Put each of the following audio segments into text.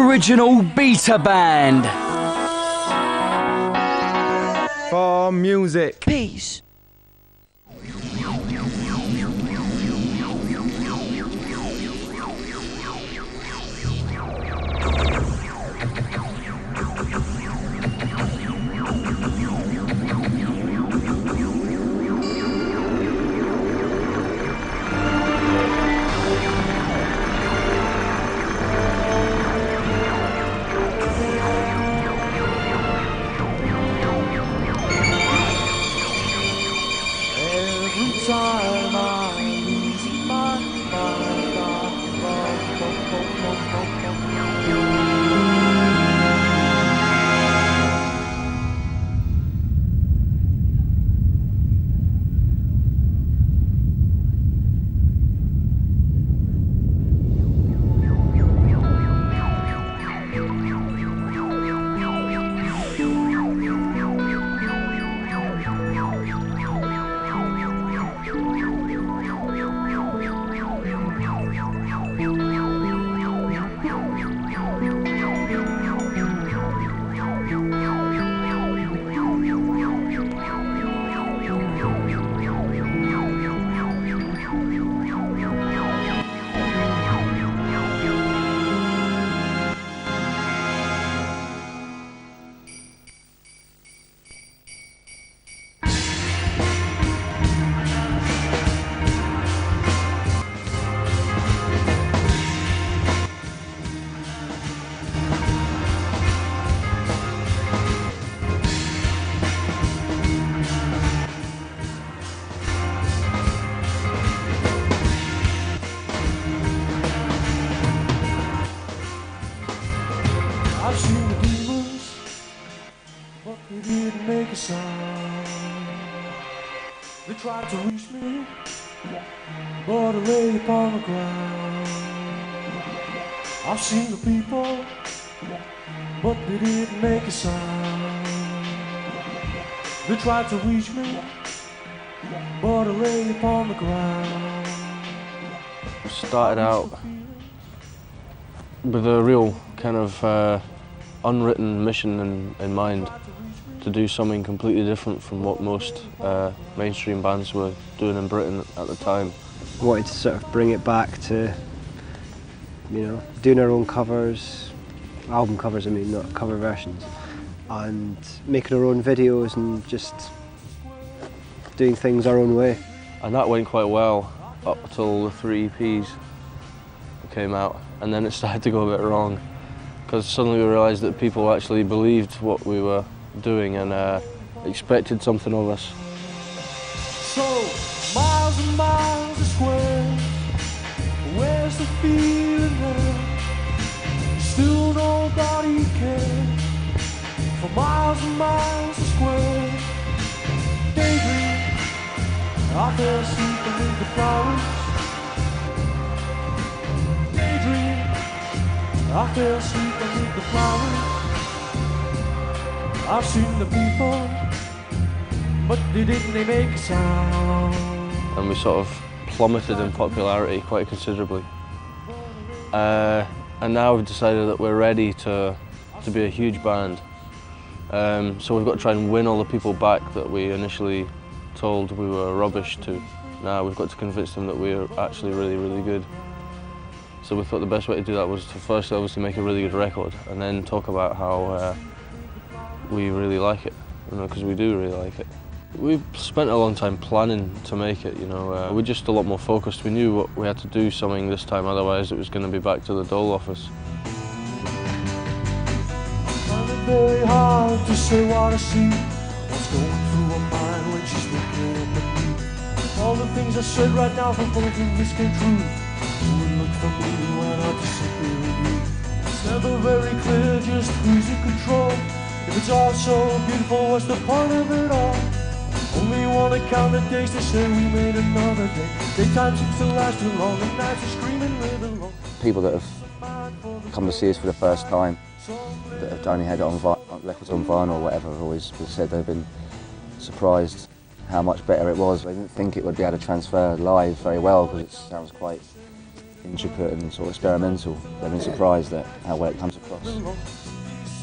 original beta band. For music. Peace. Time I lose my mind. I've seen the demons, but they didn't make a sound. They tried to reach me, but I lay upon the ground. I've seen the people, but they didn't make a sound. They tried to reach me, but I lay upon the ground. Started out with a real kind of unwritten mission in mind, to do something completely different from what most mainstream bands were doing in Britain at the time. Wanted to sort of bring it back to, you know, doing our own covers, album covers I mean, not cover versions, and making our own videos and just doing things our own way. And that went quite well up until the 3 EPs came out, and then it started to go a bit wrong, because suddenly we realised that people actually believed what we were doing and expected something of us. So, miles and miles of squares, where's the feeling there? Still nobody cares. For miles and miles of squares, daydream, I fell asleep beneath the flowers. Daydream, I fell asleep beneath the flowers. I've seen the people, but they make a sound. And we sort of plummeted in popularity quite considerably. And now we've decided that we're ready to be a huge band. So we've got to try and win all the people back that we initially told we were rubbish to. Now we've got to convince them that we're actually really, really good. So we thought the best way to do that was to first obviously make a really good record, and then talk about how we really like it, you know, because we do really like it. We spent a long time planning to make it, you know. We're just a lot more focused. We knew what we had to do something this time, otherwise it was going to be back to the Dole office. It's very hard to say what I see, what's going through her mind when she's looking at me. All the things I said right now for both of us came true. You would look for me when I disappear with you. It's never very clear just who's in control. If it's all so beautiful, what's the point of it all? Only wanna count the days to say we made another day. Daytime seems to last too long, and nights are screaming live alone. People that have come to see us for the first time, that have only had it on records on vinyl or whatever, have always said they've been surprised how much better it was. They didn't think it would be able to transfer live very well, because it sounds quite intricate and sort of experimental. They've been surprised at how well it comes across. Peace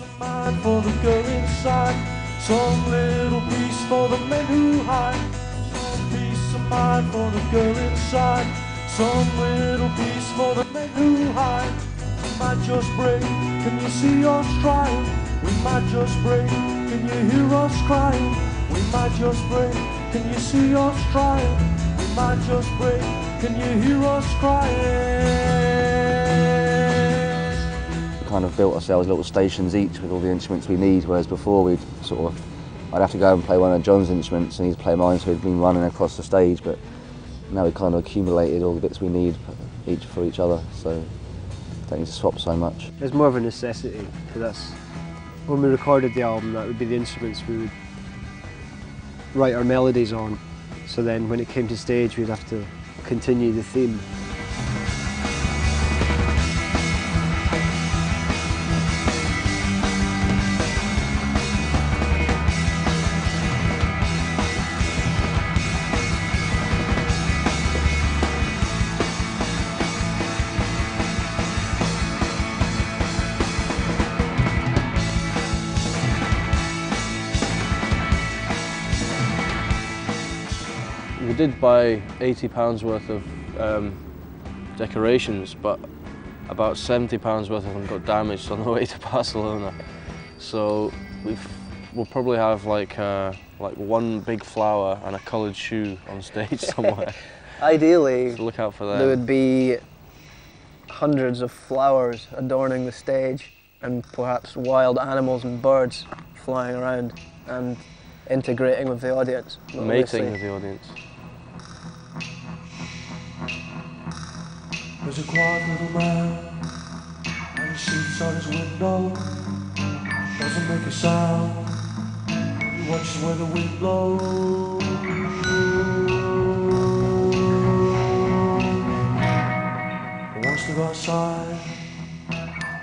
of mind for the girl inside. Some little piece for the men who hide. Some peace of mind for the girl inside. Some little piece for the men who hide. We might just break, can you see us trying? We might just break, can you hear us crying? We might just break, can you see us trying? We might just break, can you hear us crying? We kind of built ourselves little stations each with all the instruments we need, whereas before I'd have to go and play one of John's instruments and he'd play mine, so he'd been running across the stage, but now we kind of accumulated all the bits we need each for each other, so don't need to swap so much. It's more of a necessity for us. When we recorded the album, that would be the instruments we would write our melodies on, so then when it came to stage we'd have to continue the theme. We did buy £80 worth of decorations, but about £70 worth of them got damaged on the way to Barcelona. So we'll probably have like one big flower and a coloured shoe on stage somewhere. Ideally, So look out for that. there would be hundreds of flowers adorning the stage and perhaps wild animals and birds flying around and integrating with the audience. Mating with the audience. There's a quiet little man, and he sits on his window, doesn't make a sound, he watches where the wind blows. He wants to go outside,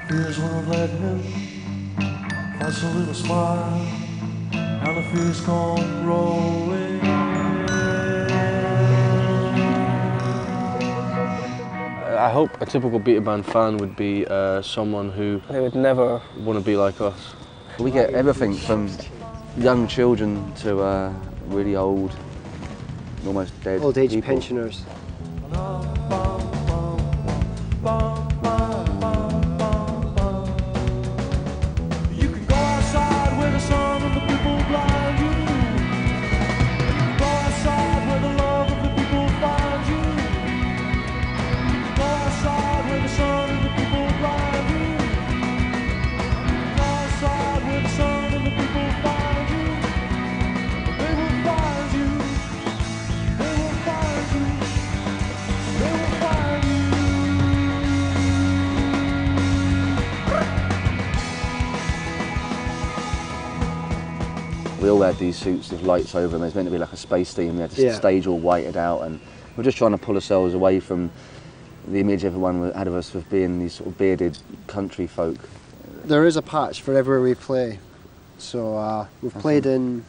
fears won't let him, finds a little smile, and the fears come rolling. I hope a typical Beta Band fan would be someone who They would never. want to be like us. We get everything from young children to really old, almost dead Old age people. pensioners. You can go outside where the sun and the people blind you. You can go outside where the love of the people find you. You can go outside where the sun and the people blind you. You can go outside where the sun and the people find you. They will find you. They will find you. They will find you. We all had these suits with lights over them. It was meant to be like a space theme. We had the Yeah. stage all whited out, and we're just trying to pull ourselves away from the image everyone had of us of being these sort of bearded country folk. There is a patch for everywhere we play. So we've played in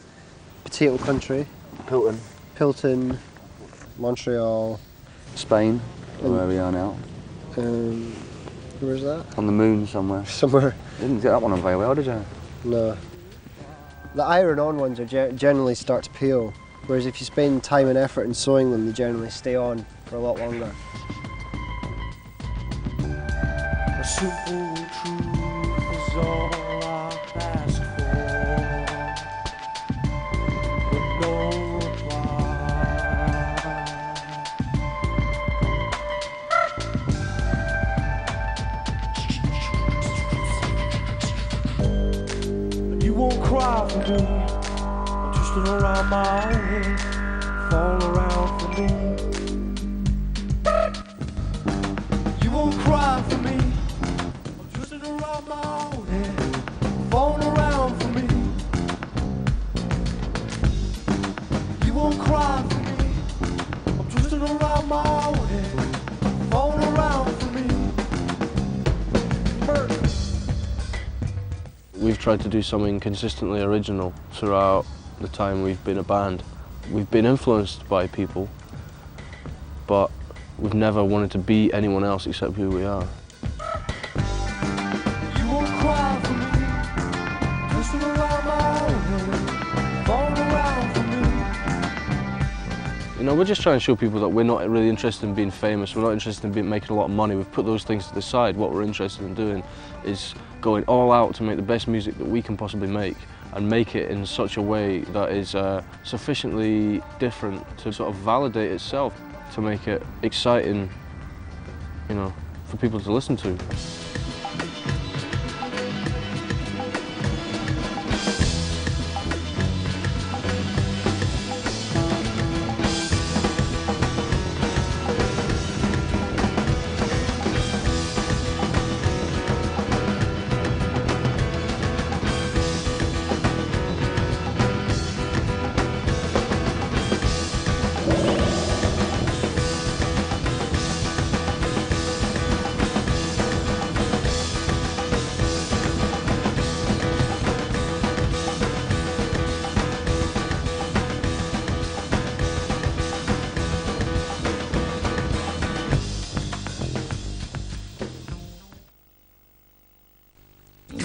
Potato Country, Pilton, Pilton, Montreal, Spain, where we are now, where's that? on the moon somewhere. Somewhere. Didn't get that one on very well, did you? No. The iron-on ones are generally start to peel, whereas if you spend time and effort in sewing them, they generally stay on for a lot longer. A simple truth is all I ask for, but no reply. And you won't cry for me, I'm twisting around my head, fall around for me. You won't cry for me. I'm twisting around my own head, falling around for me. You won't cry for me. I'm twisting around my own head, falling around for me. Hurt. We've tried to do something consistently original throughout the time we've been a band. We've been influenced by people, but we've never wanted to be anyone else except who we are. You won't cry for me, twisting around my own head, falling around for me. You know, we're just trying to show people that we're not really interested in being famous, we're not interested in making a lot of money. We've put those things to the side. What we're interested in doing is going all out to make the best music that we can possibly make, and make it in such a way that is sufficiently different to sort of validate itself, to make it exciting, you know, for people to listen to.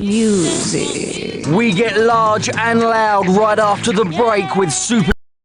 Music. We get large and loud right after the break with super